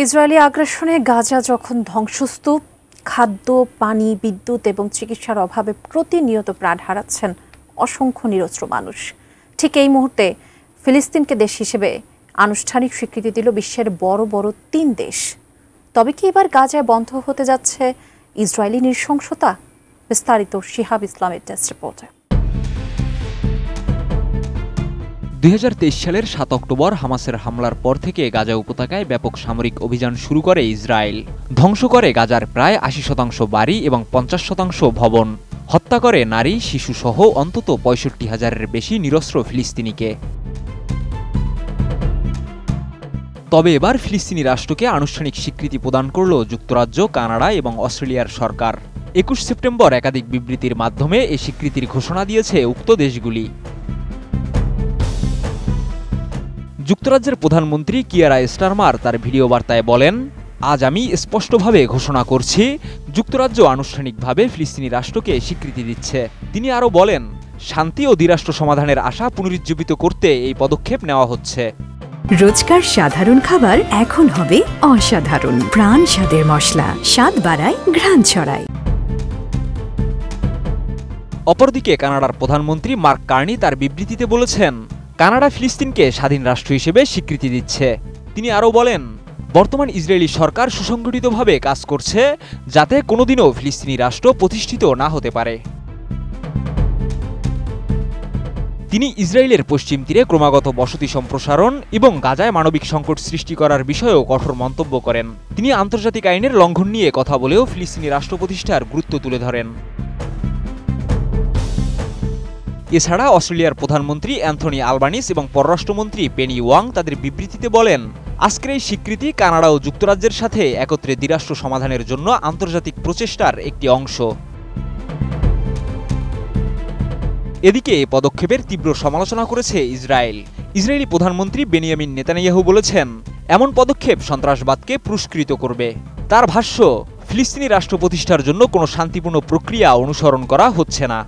Israeli আগ্রাসনে Gaza যখন ধ্বংসস্তূপ, খাদ্য, পানি, বিদ্যুৎ এবং চিকিৎসার অভাবে প্রতিনিয়ত প্রাণ হারাচ্ছেন অসংখ্য নিরস্ত্র মানুষ, ঠিক এই মুহূর্তে ফিলিস্তিনকে দেশ হিসেবে আনুষ্ঠানিক স্বীকৃতি দিল বিশ্বের বড় বড় ৩ দেশ। তবে কি এবার গাজায় বন্ধ হতে যাচ্ছে ইসরায়েলি নৃশংসতা? বিস্তারিত শিহাব ইসলামের টেস্ট রিপোর্টে। ২০২৩ সালের ৭ অক্টোবর হামাসের হামলার পর থেকে গাজা উপত্যকায় ব্যাপক সামরিক অভিযান শুরু করে ইসরায়েল। ধ্বংস করে গাজার প্রায় ৮০% বাড়ি এবং ৫০% ভবন। হত্যা করে নারী, শিশুসহ অন্তত ৬৫,০০০-এর বেশি নিরস্ত্র ফিলিস্তিনিকে। তবে এবার ফিলিস্তিনি রাষ্ট্রকে আনুষ্ঠানিক স্বীকৃতি প্রদান করল যুক্তরাজ্য, কানাডা এবং অস্ট্রেলিয়ার সরকার। ২১ সেপ্টেম্বর একাধিক বিবৃতির মাধ্যমে এই স্বীকৃতির ঘোষণা দিয়েছে উক্ত দেশগুলি। যুক্তরাজ্যের প্রধানমন্ত্রী কিয়ার স্টারমার তার ভিডিও বার্তায় বলেন, আজ আমি স্পষ্টভাবে ঘোষণা করছি, যুক্তরাজ্য আনুষ্ঠানিকভাবে ফিলিস্তিনি রাষ্ট্রকে স্বীকৃতি দিচ্ছে। তিনি আরও বলেন, শান্তি ও দ্বিরাষ্ট্র সমাধানের আশা পুনরুজ্জীবিত করতে এই পদক্ষেপ নেওয়া হচ্ছে। রোজকার সাধারণ খাবার এখন হবে অসাধারণ। প্রাণ স্বাদের মশলা, স্বাদ বাড়ায়, ঘ্রাণ ছড়ায়। অপরদিকে কানাডার প্রধানমন্ত্রী মার্ক কার্নি তার বিবৃতিতে বলেছেন, কানাডা ফিলিস্তিনকে স্বাধীন রাষ্ট্র হিসেবে স্বীকৃতি দিচ্ছে। তিনি আরও বলেন, বর্তমান ইসরায়েলি সরকার সুসংগঠিতভাবে কাজ করছে যাতে কোনোদিনও ফিলিস্তিনি রাষ্ট্র প্রতিষ্ঠিত না হতে পারে। তিনি ইসরায়েলের পশ্চিম তীরে ক্রমাগত বসতি সম্প্রসারণ এবং গাজায় মানবিক সংকট সৃষ্টি করার বিষয়েও কঠোর মন্তব্য করেন। তিনি আন্তর্জাতিক আইনের লঙ্ঘন নিয়ে কথা বলেও ফিলিস্তিনি রাষ্ট্র প্রতিষ্ঠার গুরুত্ব তুলে ধরেন। এছাড়া অস্ট্রেলিয়ার প্রধানমন্ত্রী অ্যান্থনি আলবানিস এবং পররাষ্ট্রমন্ত্রী পেনি ওয়াং তাদের বিবৃতিতে বলেন, আজকের এই স্বীকৃতি কানাডা ও যুক্তরাজ্যের সাথে একত্রে দ্বিরাষ্ট্র সমাধানের জন্য আন্তর্জাতিক প্রচেষ্টার একটি অংশ। এদিকে এই পদক্ষেপের তীব্র সমালোচনা করেছে ইসরায়েল। ইসরায়েলি প্রধানমন্ত্রী বেনিয়ামিন নেতানিয়াহু বলেছেন, এমন পদক্ষেপ সন্ত্রাসবাদকে পুরস্কৃত করবে। তার ভাষ্য, ফিলিস্তিনি রাষ্ট্র প্রতিষ্ঠার জন্য কোনো শান্তিপূর্ণ প্রক্রিয়া অনুসরণ করা হচ্ছে না।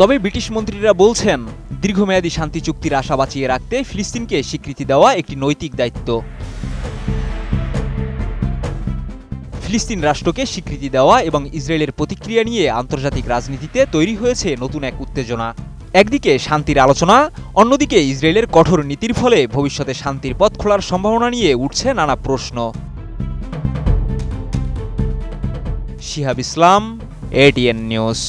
তবে ব্রিটিশ মন্ত্রীরা বলছেন, দীর্ঘমেয়াদী শান্তি চুক্তির আশা বাঁচিয়ে রাখতে ফিলিস্তিনকে স্বীকৃতি দেওয়া একটি নৈতিক দায়িত্ব। ফিলিস্তিন রাষ্ট্রকে স্বীকৃতি দেওয়া এবং ইসরায়েলের প্রতিক্রিয়া নিয়ে আন্তর্জাতিক রাজনীতিতে তৈরি হয়েছে নতুন এক উত্তেজনা। একদিকে শান্তির আলোচনা, অন্যদিকে ইসরায়েলের কঠোর নীতির ফলে ভবিষ্যতে শান্তির পথ খোলার সম্ভাবনা নিয়ে উঠছে নানা প্রশ্ন। শিহাব ইসলাম, ATN নিউজ।